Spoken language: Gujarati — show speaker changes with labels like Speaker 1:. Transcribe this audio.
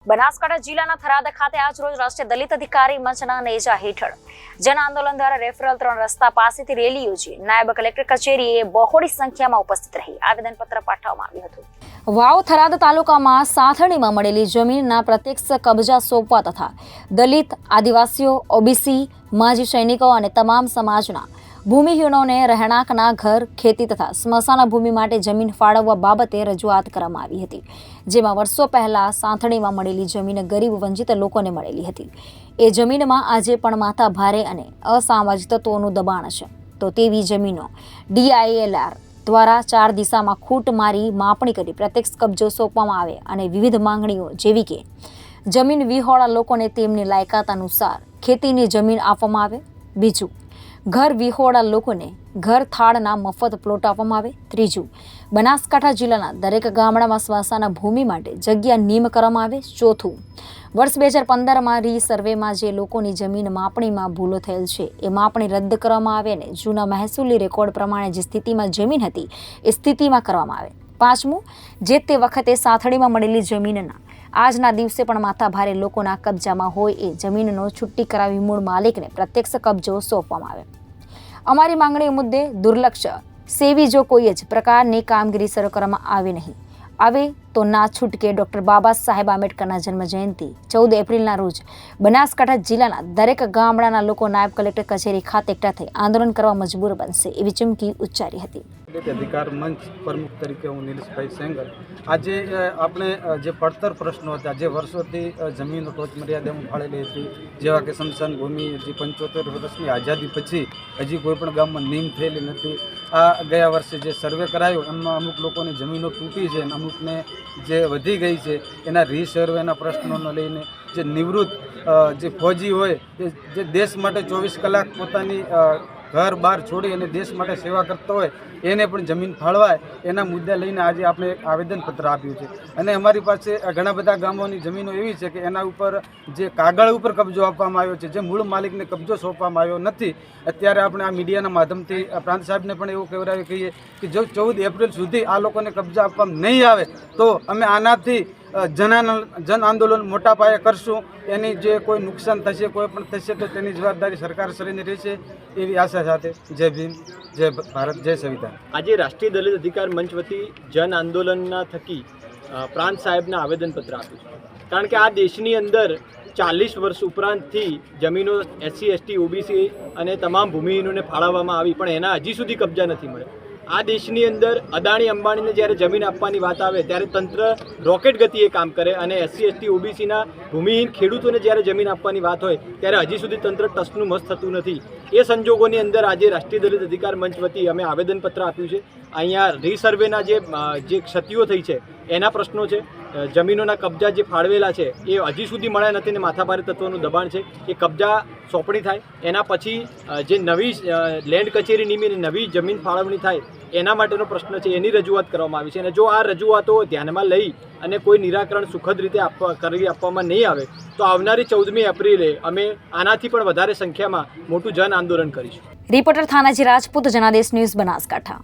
Speaker 1: બનાસકાંઠા જિલ્લાના થરાદ ખાતે આજરોજ રાષ્ટ્રીય દલિત અધિકારી મંચના નેજા હેઠળ જન આંદોલન દ્વારા રેફરલ 3 રસ્તા પાસેથી રેલી યોજી નાયબ કલેક્ટર કચેરીએ બહોળી સંખ્યામાં ઉપસ્થિત રહી આવેદનપત્ર પાઠવવામાં આવ્યું હતું। વાવ થરાદ તાલુકામાં સાથણીમાં મળેલી જમીનના પ્રત્યક્ષ કબજા સોંપવા તથા દલિત, આદિવાસીઓ, ઓબીસી, માજી સૈનિકો અને તમામ સમાજના ભૂમિહીનોને રહેણાંકના ઘર, ખેતી તથા સ્મશાન ભૂમિ માટે જમીન ફાળવવા બાબતે રજૂઆત કરવામાં આવી હતી, જેમાં વર્ષો પહેલા સાંથણીમાં મળેલી જમીન ગરીબ વંચિત લોકોને મળેલી હતી। એ જમીનમાં આજે પણ માથા ભારે અને અસામાજિક તત્વોનું દબાણ છે, તો તેવી જમીનો DILR દ્વારા 4 દિશામાં ખૂટ મારી માપણી કરી પ્રત્યક્ષ કબજો સોંપવામાં આવે અને વિવિધ માંગણીઓ જેવી કે જમીન વિહોણા લોકોને તેમની લાયકાત અનુસાર ખેતીની જમીન આપવામાં આવે, બીજું ઘર વિહોણા લોકોને ઘર થાળના મફત પ્લોટ આપવામાં આવે, ત્રીજું બનાસકાંઠા જિલ્લાના દરેક ગામડામાં સ્મશાન ભૂમિ માટે જગ્યા નિયમ કરવામાં આવે, ચોથું વર્ષ 2015માં રીસર્વેમાં જે લોકોની જમીન માપણીમાં ભૂલો થયેલ છે એ માપણી રદ કરવામાં આવે અને જૂના મહેસૂલી રેકોર્ડ પ્રમાણે જે સ્થિતિમાં જમીન હતી એ સ્થિતિમાં કરવામાં આવે, પાંચમું જે તે વખતે સાથણીમાં મળેલી જમીનના આજના દિવસે પણ માથાભારે લોકોના કબજામાં હોય એ જમીનનો છુટ્ટી કરાવી મૂળ માલિકને પ્રત્યક્ષ કબજો સોંપવામાં આવે। અમારી માંગણી મુદ્દે દુર્લક્ષ સેવી જો કોઈ જ પ્રકારની કામગીરી શરૂ કરવામાં આવે નહીં આવે તો ના છૂટકે ડૉક્ટર બાબા સાહેબ આંબેડકરના જન્મ જયંતિ 14 એપ્રિલના રોજ બનાસકાંઠા જિલ્લાના દરેક ગામડાના લોકો નાયબ કલેક્ટર કચેરી ખાતે એકઠા થઈ આંદોલન કરવા મજબૂર બનશે એવી ચીમકી ઉચ્ચારી હતી।
Speaker 2: અધિકાર મંચ પ્રમુખ તરીકે હું નિલેશભાઈ સેંગર આજે આપણે જે પડતર પ્રશ્નો હતા, જે વર્ષોથી જમીન ટોચ મર્યાદામાં ફાળેલી હતી, જેવા કે સ્મશાન ભૂમિ હજી 75 વર્ષની આઝાદી પછી હજી કોઈ પણ ગામમાં નિયમ થયેલી નથી। આ ગયા વર્ષે જે સર્વે કરાયો એમાં અમુક લોકોની જમીનો તૂટી છે અને અમુકને જે વધી ગઈ છે એના રીસર્વેના પ્રશ્નોને લઈને જે નિવૃત્ત જે ફૌજી હોય જે દેશ માટે 24 કલાક પોતાની ઘર બહાર છોડી અને દેશ માટે સેવા કરતો હોય એને પણ જમીન ફાળવાય એના મુદ્દા લઈને આજે આપણે એક આવેદનપત્ર આપ્યું છે। અને અમારી પાસે ઘણા બધા ગામોની જમીનો એવી છે કે એના ઉપર જે કાગળ ઉપર કબજો આપવામાં આવ્યો છે, જે મૂળ માલિકને કબજો સોંપવામાં આવ્યો નથી। અત્યારે આપણે આ મીડિયાના માધ્યમથી પ્રાંત સાહેબને પણ એવું કહેવાય કહીએ કે જો 14 એપ્રિલ સુધી આ લોકોને કબજા આપવામાં નહીં આવે તો અમે આનાથી જન આંદોલન મોટા પાયે કરશું। એની જે કોઈ નુકસાન થશે, કોઈ પણ થશે તો તેની જવાબદારી સરકાર શ્રીની રહેશે એવી આશા સાથે જય ભીમ, જય ભારત, જય સંવિધાન।
Speaker 3: આજે રાષ્ટ્રીય દલિત અધિકાર મંચ વતી જન આંદોલનના થકી પ્રાંત સાહેબને આવેદનપત્ર આપ્યું છે, કારણ કે આ દેશની અંદર 40 વર્ષ ઉપરાંતથી જમીનો SC, ST, OBC અને તમામ ભૂમિહીનોને ફાળવવામાં આવી પણ એના હજી સુધી કબજા નથી મળ્યા। આ દેશની અંદર અદાણી અંબાણીને જ્યારે જમીન આપવાની વાત આવે ત્યારે તંત્ર રોકેટ ગતિએ કામ કરે અને SC, ST, OBCના ભૂમિહીન ખેડૂતોને જ્યારે જમીન આપવાની વાત હોય ત્યારે હજી સુધી તંત્ર ટસનું મસ થતું નથી। એ સંજોગોની અંદર આજે રાષ્ટ્રીય દલિત અધિકાર મંચ વતી અમે આવેદનપત્ર આપ્યું છે। અહીંયા રીસર્વેના જે ક્ષતિઓ થઈ છે એના પ્રશ્નો છે, જમીનોના કબજા જે ફાળવેલા છે એ હજી સુધી મળ્યા નથી ને માથાભારે તત્વોનું દબાણ છે, એ કબજા સોંપણી થાય એના પછી જે નવી લેન્ડ કચેરી નિમીને નવી જમીન ફાળવણી થાય એના માટેનો પ્રશ્ન છે, એની રજૂઆત કરવામાં આવી છે। અને જો આ રજૂઆતો ધ્યાનમાં લઈ અને કોઈ નિરાકરણ સુખદ રીતે આપવામાં નહીં આવે તો આવનારી 14મી એપ્રિલે અમે આનાથી પણ વધારે સંખ્યામાં મોટું જન આંદોલન કરીશું।
Speaker 1: Reporter Thanaji Rajput, Janadesh news, Banaskantha.